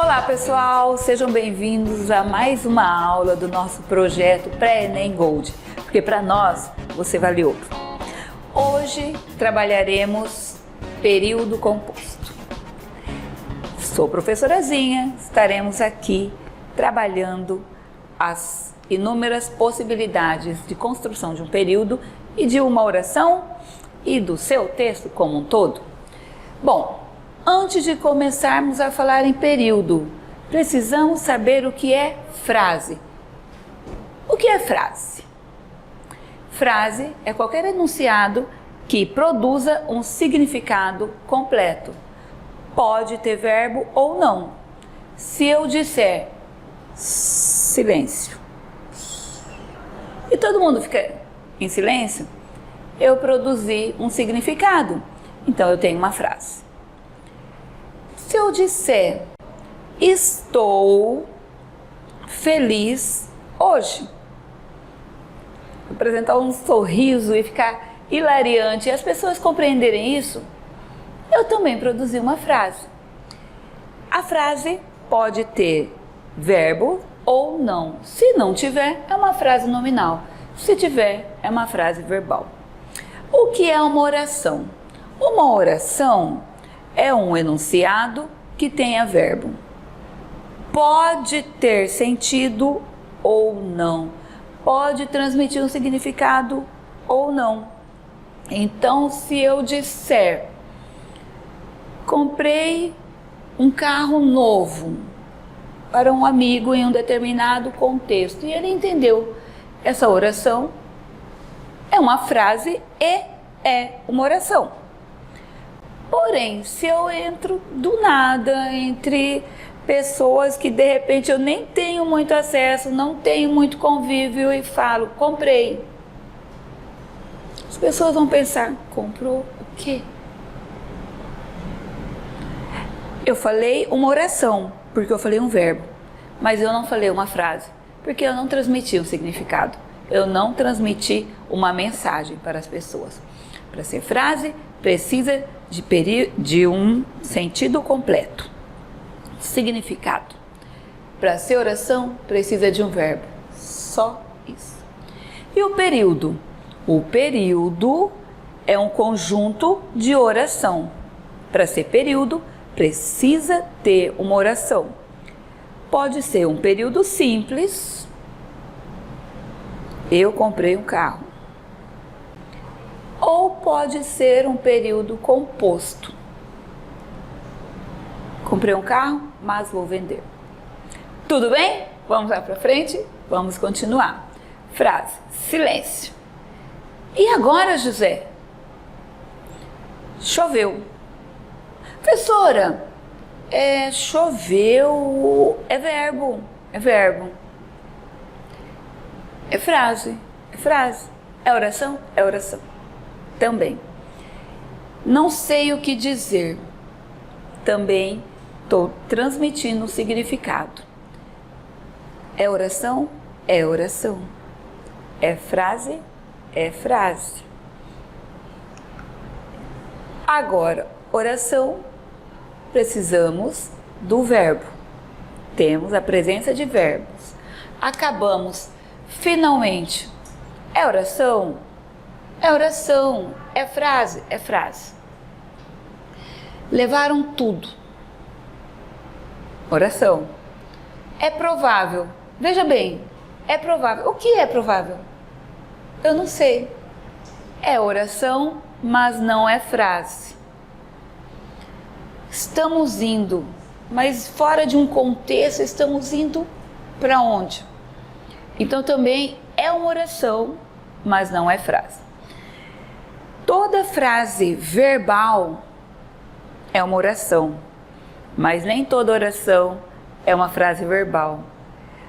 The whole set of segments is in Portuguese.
Olá pessoal, sejam bem-vindos a mais uma aula do nosso projeto Pré-ENEM Gold, porque para nós você vale ouro. Hoje trabalharemos período composto. Sou professora Zinha, estaremos aqui trabalhando as inúmeras possibilidades de construção de um período e de uma oração e do seu texto como um todo. Bom, antes de começarmos a falar em período, precisamos saber o que é frase. O que é frase? Frase é qualquer enunciado que produza um significado completo. Pode ter verbo ou não. Se eu disser silêncio e todo mundo fica em silêncio, eu produzi um significado. Então eu tenho uma frase. Se eu disser estou feliz hoje, apresentar um sorriso e ficar hilariante e as pessoas compreenderem isso, eu também produzi uma frase. A frase pode ter verbo ou não. Se não tiver, é uma frase nominal. Se tiver, é uma frase verbal. O que é uma oração? Uma oração é um enunciado que tenha verbo. Pode ter sentido ou não. Pode transmitir um significado ou não. Então, se eu disser, comprei um carro novo para um amigo em um determinado contexto e ele entendeu essa oração, é uma frase e é uma oração. Porém, se eu entro do nada entre pessoas que de repente eu nem tenho muito acesso, não tenho muito convívio e falo, comprei. As pessoas vão pensar, comprou o quê? Eu falei uma oração, porque eu falei um verbo, mas eu não falei uma frase, porque eu não transmiti um significado. Eu não transmiti uma mensagem para as pessoas. Para ser frase, precisa de um sentido completo, significado. Para ser oração, precisa de um verbo. Só isso. E o período? O período é um conjunto de oração. Para ser período, precisa ter uma oração. Pode ser um período simples. Eu comprei um carro. Ou pode ser um período composto. Comprei um carro, mas vou vender. Tudo bem? Vamos lá para frente? Vamos continuar. Frase, silêncio. E agora, José? Choveu. Professora, choveu é verbo. É verbo. É frase. É frase. É oração? É oração. Também. Não sei o que dizer. Também estou transmitindo o significado. É oração? É oração. É frase? É frase. Agora, oração, precisamos do verbo. Temos a presença de verbos. Acabamos, finalmente. É oração? É oração. É frase? É frase. Levaram tudo. Oração. É provável. Veja bem, é provável. O que é provável? Eu não sei. É oração, mas não é frase. Estamos indo, mas fora de um contexto, estamos indo para onde? Então também é uma oração, mas não é frase. Toda frase verbal é uma oração, mas nem toda oração é uma frase verbal.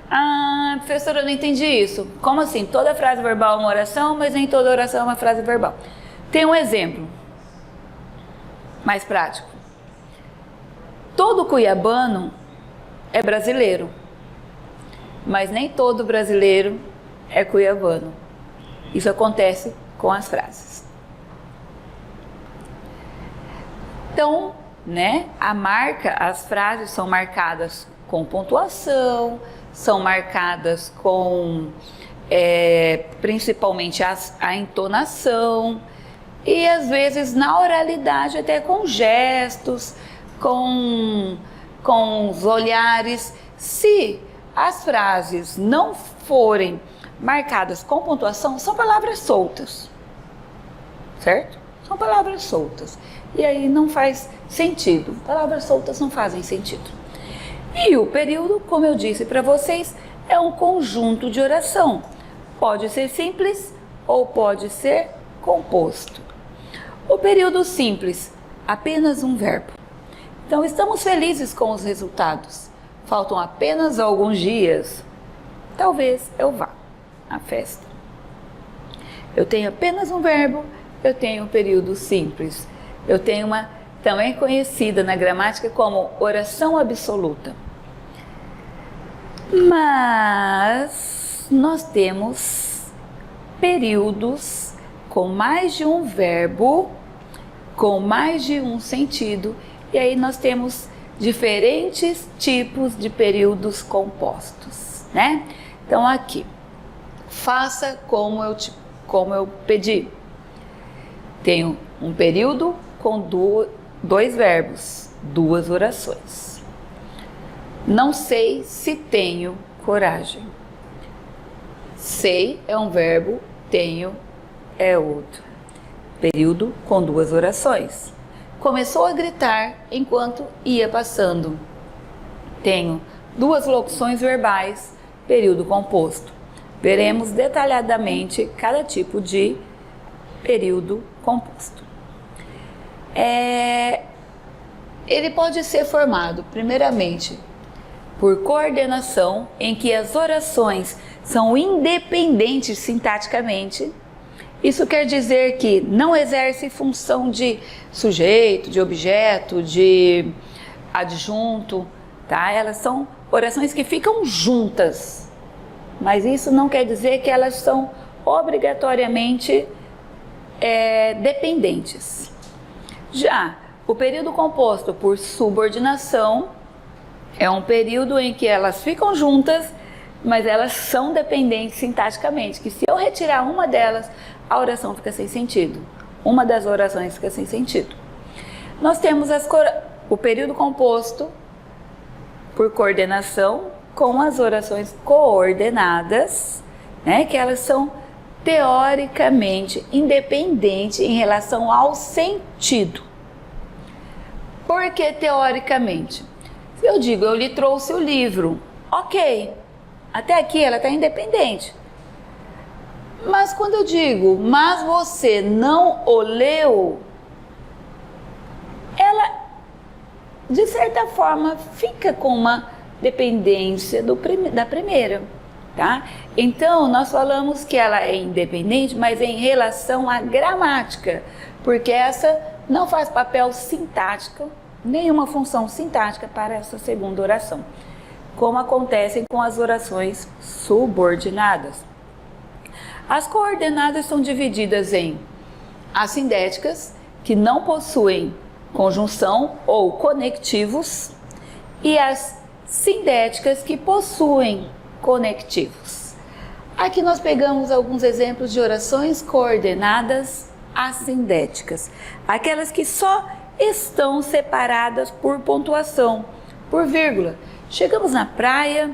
Ah, professora, eu não entendi isso. Como assim? Toda frase verbal é uma oração, mas nem toda oração é uma frase verbal. Tem um exemplo mais prático. Todo cuiabano é brasileiro, mas nem todo brasileiro é cuiabano. Isso acontece com as frases. Então, né? As frases são marcadas com pontuação, são marcadas com principalmente a entonação e às vezes na oralidade até com gestos, com os olhares. Se as frases não forem marcadas com pontuação, são palavras soltas, certo? São palavras soltas. E aí não faz sentido. Palavras soltas não fazem sentido. E o período, como eu disse para vocês, é um conjunto de oração. Pode ser simples ou pode ser composto. O período simples, apenas um verbo. Então estamos felizes com os resultados. Faltam apenas alguns dias. Talvez eu vá à festa. Eu tenho apenas um verbo, eu tenho um período simples. Eu tenho uma também conhecida na gramática como oração absoluta. Mas nós temos períodos com mais de um verbo, com mais de um sentido, e aí nós temos diferentes tipos de períodos compostos, né? Então aqui, faça como eu pedi. Tenho um período com dois verbos, duas orações. Não sei se tenho coragem. Sei é um verbo, tenho é outro. Período com duas orações. Começou a gritar enquanto ia passando. Tenho duas locuções verbais, período composto. Veremos detalhadamente cada tipo de período composto. Ele pode ser formado, primeiramente, por coordenação, em que as orações são independentes sintaticamente. Isso quer dizer que não exerce função de sujeito, de objeto, de adjunto, tá? Elas são orações que ficam juntas, mas isso não quer dizer que elas são obrigatoriamente dependentes. Já o período composto por subordinação é um período em que elas ficam juntas, mas elas são dependentes sintaticamente, que se eu retirar uma delas, a oração fica sem sentido. Uma das orações fica sem sentido. Nós temos o período composto por coordenação com as orações coordenadas, né, que elas são teoricamente independentes em relação ao sentido. Por que teoricamente? Se eu digo, eu lhe trouxe o livro, ok, até aqui ela está independente. Mas quando eu digo, mas você não o leu, ela, de certa forma, fica com uma dependência da primeira, tá? Então, nós falamos que ela é independente, mas em relação à gramática, porque essa não faz papel sintático, nenhuma função sintática para essa segunda oração, como acontece com as orações subordinadas. As coordenadas são divididas em assindéticas, que não possuem conjunção ou conectivos, e as sindéticas, que possuem conectivos. Aqui nós pegamos alguns exemplos de orações coordenadas assindéticas, aquelas que só estão separadas por pontuação, por vírgula. Chegamos na praia,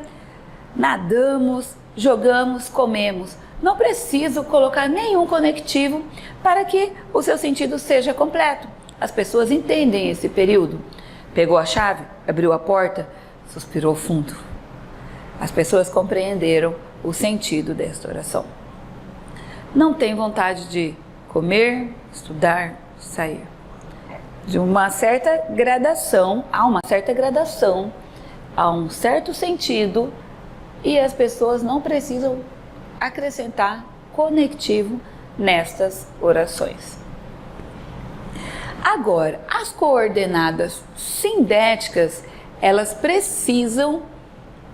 nadamos, jogamos, comemos. Não preciso colocar nenhum conectivo para que o seu sentido seja completo. As pessoas entendem esse período. Pegou a chave, abriu a porta, suspirou fundo. As pessoas compreenderam o sentido desta oração. Não tem vontade de comer, estudar, sair. De uma certa gradação, há um certo sentido, e as pessoas não precisam acrescentar conectivo nestas orações. Agora, as coordenadas sindéticas, elas precisam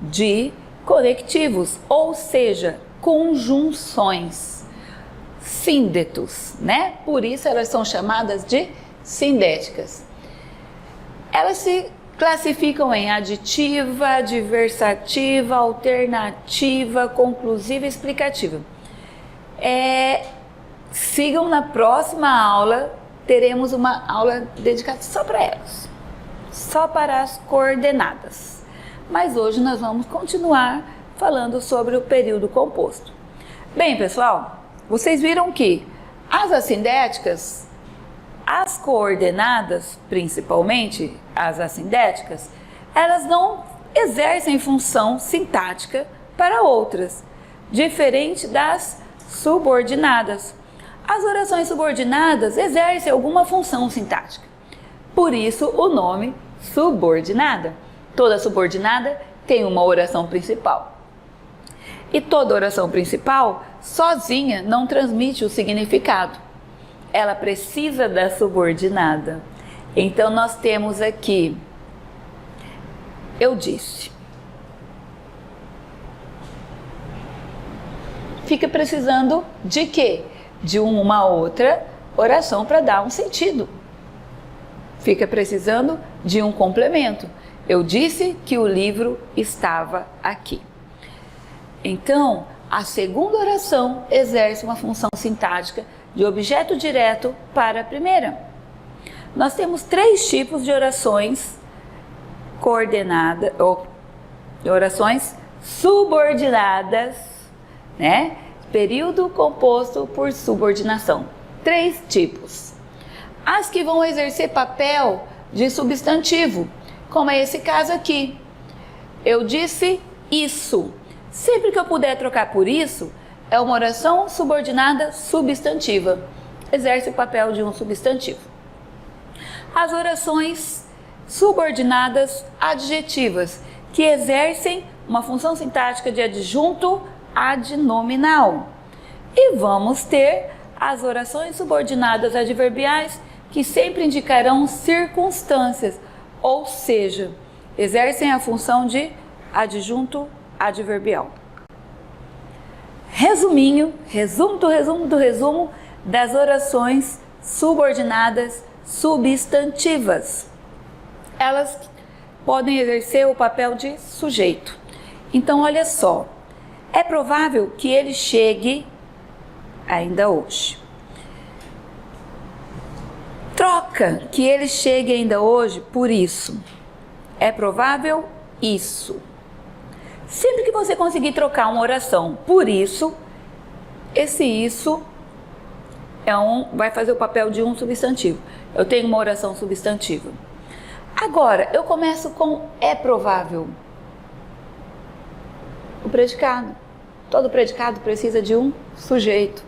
de conectivos, ou seja, conjunções, síndetos, né? Por isso elas são chamadas de sindéticas. Elas se classificam em aditiva, adversativa, alternativa, conclusiva e explicativa. Sigam na próxima aula, teremos uma aula dedicada só para elas, só para as coordenadas. Mas hoje nós vamos continuar falando sobre o período composto. Bem, pessoal, vocês viram que as assindéticas, as coordenadas, principalmente as assindéticas, elas não exercem função sintática para outras, diferente das subordinadas. As orações subordinadas exercem alguma função sintática, por isso o nome subordinada. Toda subordinada tem uma oração principal. E toda oração principal, sozinha, não transmite o significado. Ela precisa da subordinada. Então, nós temos aqui, eu disse. Fica precisando de quê? De uma outra oração para dar um sentido. Fica precisando de um complemento. Eu disse que o livro estava aqui. Então, a segunda oração exerce uma função sintática de objeto direto para a primeira. Nós temos 3 tipos de orações coordenadas, ou orações subordinadas, né? Período composto por subordinação. 3 tipos. As que vão exercer papel de substantivo, como é esse caso aqui. Eu disse isso. Sempre que eu puder trocar por isso, é uma oração subordinada substantiva. Exerce o papel de um substantivo. As orações subordinadas adjetivas, que exercem uma função sintática de adjunto adnominal. E vamos ter as orações subordinadas adverbiais, que sempre indicarão circunstâncias, ou seja, exercem a função de adjunto adverbial. Resuminho, resumo do resumo das orações subordinadas substantivas. Elas podem exercer o papel de sujeito. Então, olha só, é provável que ele chegue ainda hoje. Troca que ele chegue ainda hoje por isso. É provável isso. Sempre que você conseguir trocar uma oração por isso, esse isso vai fazer o papel de um substantivo. Eu tenho uma oração substantiva. Agora, eu começo com é provável. O predicado. Todo predicado precisa de um sujeito.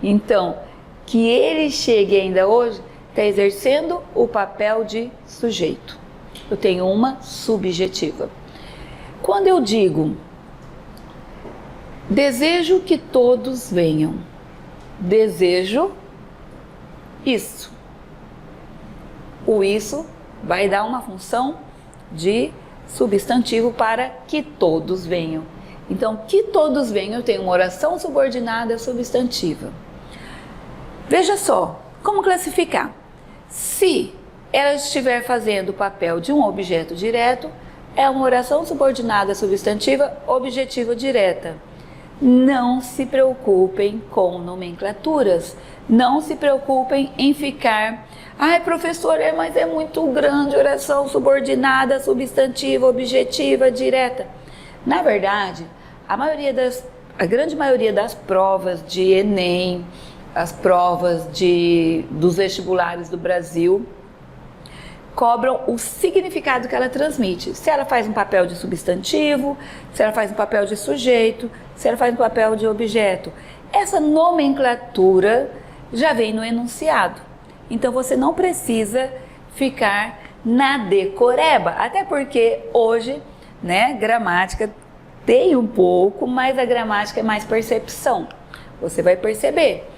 Então, que ele chegue ainda hoje, está exercendo o papel de sujeito. Eu tenho uma subjetiva. Quando eu digo, desejo que todos venham, desejo isso. O isso vai dar uma função de substantivo para que todos venham. Então, que todos venham, eu tenho uma oração subordinada substantiva. Veja só, como classificar? Se ela estiver fazendo o papel de um objeto direto, é uma oração subordinada substantiva objetiva direta. Não se preocupem com nomenclaturas. Não se preocupem em ficar... Ai, professor, mas é muito grande oração subordinada, substantiva, objetiva, direta. Na verdade, a grande maioria das provas de Enem, as provas dos vestibulares do Brasil, cobram o significado que ela transmite. Se ela faz um papel de substantivo, se ela faz um papel de sujeito, se ela faz um papel de objeto. Essa nomenclatura já vem no enunciado. Então você não precisa ficar na decoreba, até porque hoje, né, gramática tem um pouco, mas a gramática é mais percepção. Você vai perceber.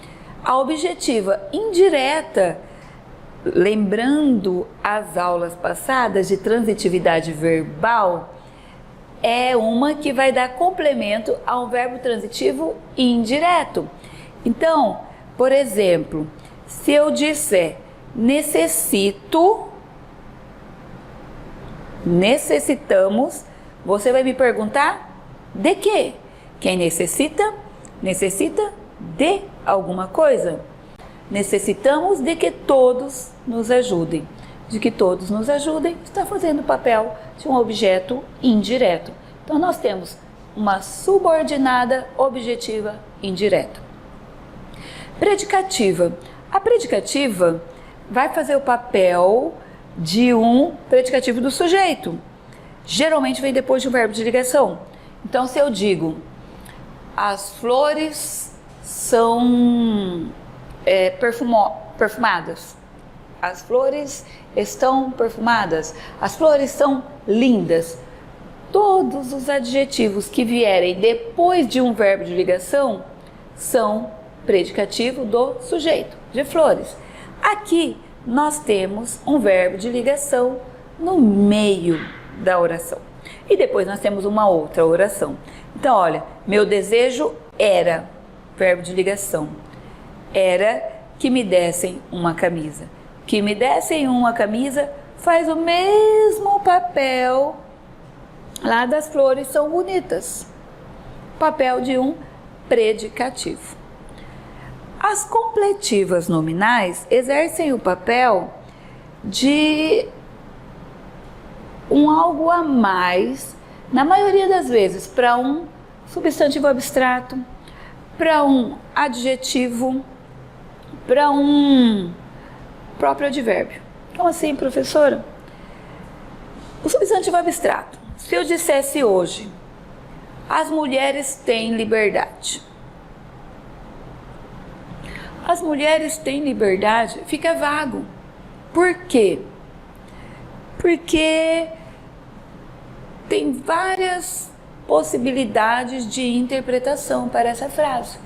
A objetiva indireta, lembrando as aulas passadas de transitividade verbal, é uma que vai dar complemento a um verbo transitivo indireto. Então, por exemplo, se eu disser necessito necessitamos, você vai me perguntar de quê? Quem necessita, necessita de alguma coisa. Necessitamos de que todos nos ajudem. De que todos nos ajudem está fazendo o papel de um objeto indireto. Então nós temos uma subordinada objetiva indireta. Predicativa. A predicativa vai fazer o papel de um predicativo do sujeito. Geralmente vem depois de um verbo de ligação. Então se eu digo, as flores são perfumadas. As flores estão perfumadas. As flores são lindas. Todos os adjetivos que vierem depois de um verbo de ligação são predicativo do sujeito, de flores. Aqui nós temos um verbo de ligação no meio da oração. E depois nós temos uma outra oração. Então, olha, meu desejo era, verbo de ligação, era que me dessem uma camisa. Que me dessem uma camisa faz o mesmo papel lá das flores são bonitas. Papel de um predicativo. As completivas nominais exercem o papel de um algo a mais, na maioria das vezes, para um substantivo abstrato, para um adjetivo, para um próprio advérbio. Como assim, professora? O substantivo abstrato. Se eu dissesse hoje, as mulheres têm liberdade. As mulheres têm liberdade, fica vago. Por quê? Porque tem várias possibilidades de interpretação para essa frase.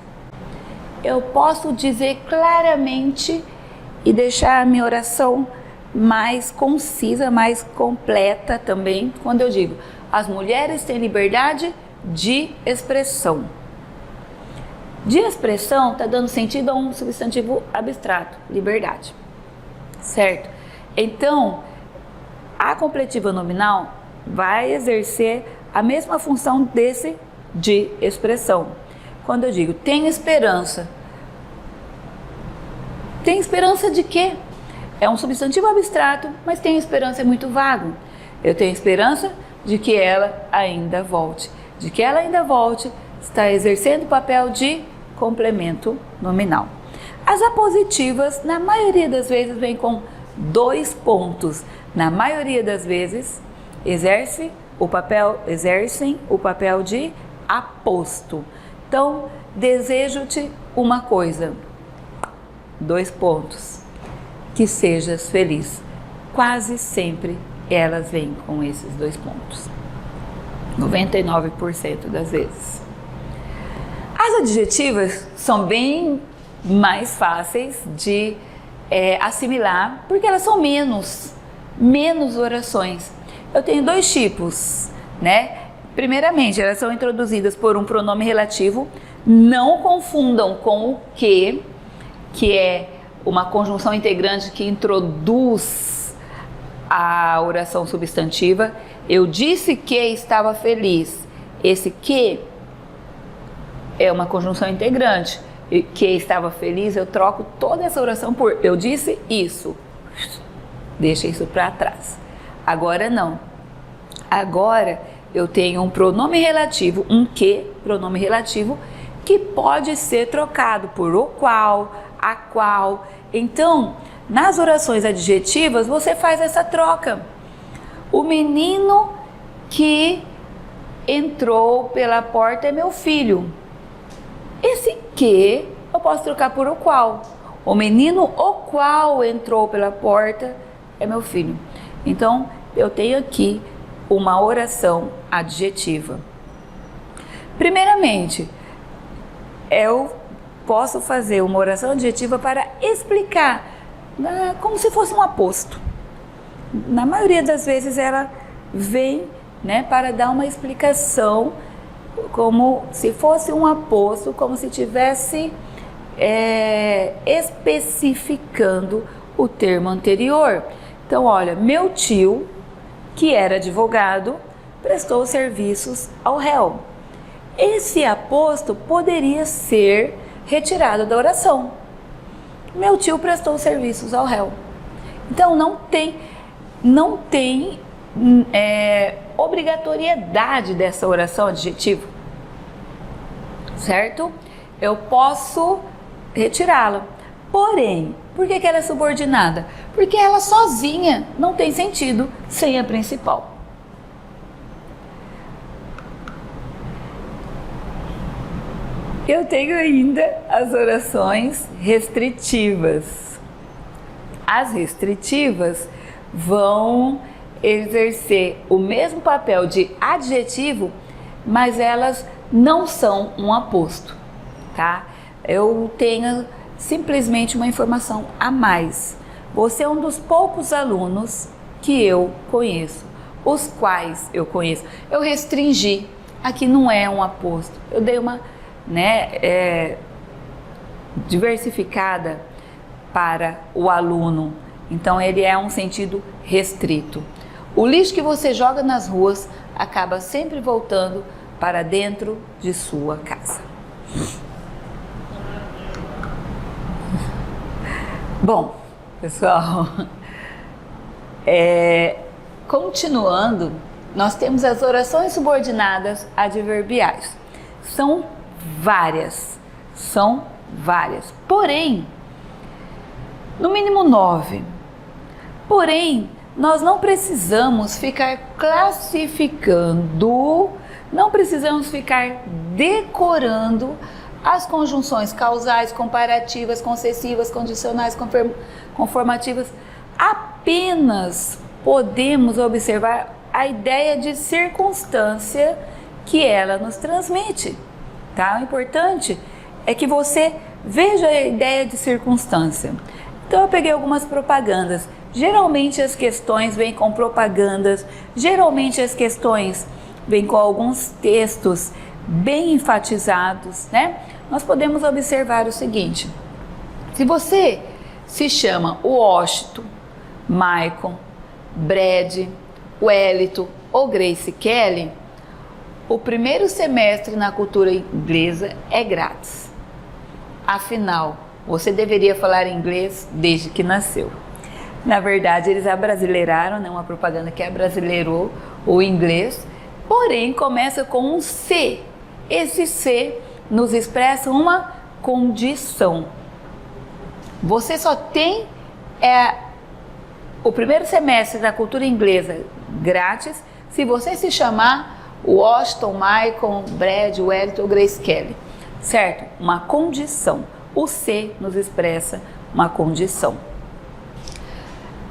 Eu posso dizer claramente e deixar a minha oração mais concisa, mais completa também, quando eu digo, as mulheres têm liberdade de expressão. De expressão está dando sentido a um substantivo abstrato, liberdade, certo? Então, a completiva nominal vai exercer a mesma função desse de expressão. Quando eu digo, tenho esperança. Tem esperança de quê? É um substantivo abstrato, mas tenho esperança é muito vago. Eu tenho esperança de que ela ainda volte. De que ela ainda volte, está exercendo o papel de complemento nominal. As apositivas, na maioria das vezes, vêm com 2 pontos. Na maioria das vezes, exercem o papel de aposto. Então, desejo-te uma coisa. 2 pontos. Que sejas feliz. Quase sempre elas vêm com esses 2 pontos. 99% das vezes. As adjetivas são bem mais fáceis de assimilar, porque elas são menos orações. Eu tenho 2 tipos, né? Primeiramente, elas são introduzidas por um pronome relativo. Não confundam com o que é uma conjunção integrante que introduz a oração substantiva. Eu disse que estava feliz. Esse que é uma conjunção integrante. Que estava feliz, eu troco toda essa oração por eu disse isso. Deixa isso para trás. Agora não. Agora eu tenho um pronome relativo, um que, pronome relativo, que pode ser trocado por o qual, a qual. Então, nas orações adjetivas, você faz essa troca. O menino que entrou pela porta é meu filho. Esse que eu posso trocar por o qual. O menino o qual entrou pela porta é meu filho. Então, eu tenho aqui uma oração adjetiva. Primeiramente, eu posso fazer uma oração adjetiva para explicar, como se fosse um aposto. Na maioria das vezes ela vem, né, para dar uma explicação, como se fosse um aposto, como se tivesse especificando o termo anterior. Então, olha, meu tio que era advogado, prestou serviços ao réu. Esse aposto poderia ser retirado da oração. Meu tio prestou serviços ao réu. Então não tem obrigatoriedade dessa oração adjetiva, certo? Eu posso retirá-la. Porém, por que ela é subordinada? Porque ela sozinha não tem sentido sem a principal. Eu tenho ainda as orações restritivas. As restritivas vão exercer o mesmo papel de adjetivo, mas elas não são um aposto, tá? Eu tenho simplesmente uma informação a mais. Você é um dos poucos alunos que eu conheço, os quais eu conheço. Eu restringi, aqui não é um aposto, eu dei uma diversificada para o aluno, então ele é um sentido restrito. O lixo que você joga nas ruas acaba sempre voltando para dentro de sua casa. Bom, pessoal, continuando, nós temos as orações subordinadas adverbiais. São várias, porém, no mínimo 9. Porém, nós não precisamos ficar classificando, não precisamos ficar decorando as conjunções causais, comparativas, concessivas, condicionais, conformativas. Apenas podemos observar a ideia de circunstância que ela nos transmite, tá? O importante é que você veja a ideia de circunstância. Então eu peguei algumas propagandas. Geralmente as questões vêm com propagandas, geralmente as questões vêm com alguns textos bem enfatizados, né? Nós podemos observar o seguinte: se você se chama Washington, Michael, Brad, Wellington ou Grace Kelly, o primeiro semestre na cultura inglesa é grátis. Afinal, você deveria falar inglês desde que nasceu. Na verdade, eles abrasileiraram, né? Uma propaganda que abrasileirou o inglês, porém começa com um C. Esse C nos expressa uma condição. Você só tem o primeiro semestre da cultura inglesa grátis se você se chamar Washington, Michael, Brad, Wellington ou Grace Kelly, certo? Uma condição. O C nos expressa uma condição.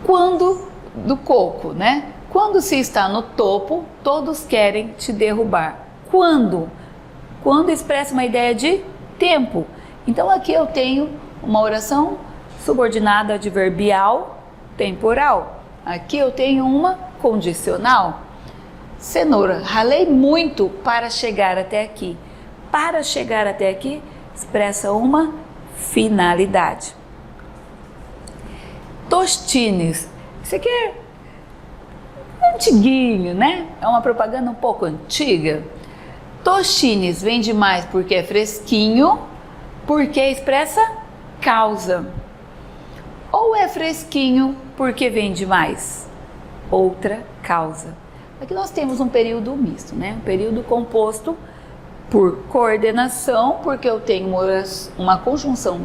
Quando do coco, né? Quando se está no topo, todos querem te derrubar. Quando? Quando expressa uma ideia de tempo. Então aqui eu tenho uma oração subordinada adverbial temporal. Aqui eu tenho uma condicional. Cenoura, ralei muito para chegar até aqui. Para chegar até aqui expressa uma finalidade. Tostines, isso aqui é antiguinho, né? É uma propaganda um pouco antiga. Tostines vem demais porque é fresquinho, porque expressa causa. Ou é fresquinho porque vem demais? Outra causa. Aqui nós temos um período misto, né? Um período composto por coordenação, porque eu tenho uma conjunção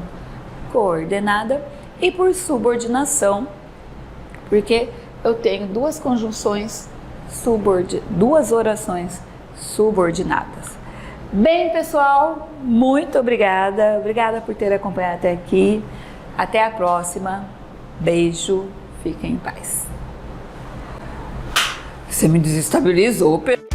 coordenada, e por subordinação, porque eu tenho duas orações subordinadas. Bem, pessoal, muito obrigada. Obrigada por ter acompanhado até aqui. Até a próxima. Beijo. Fiquem em paz. Você me desestabilizou, Pedro.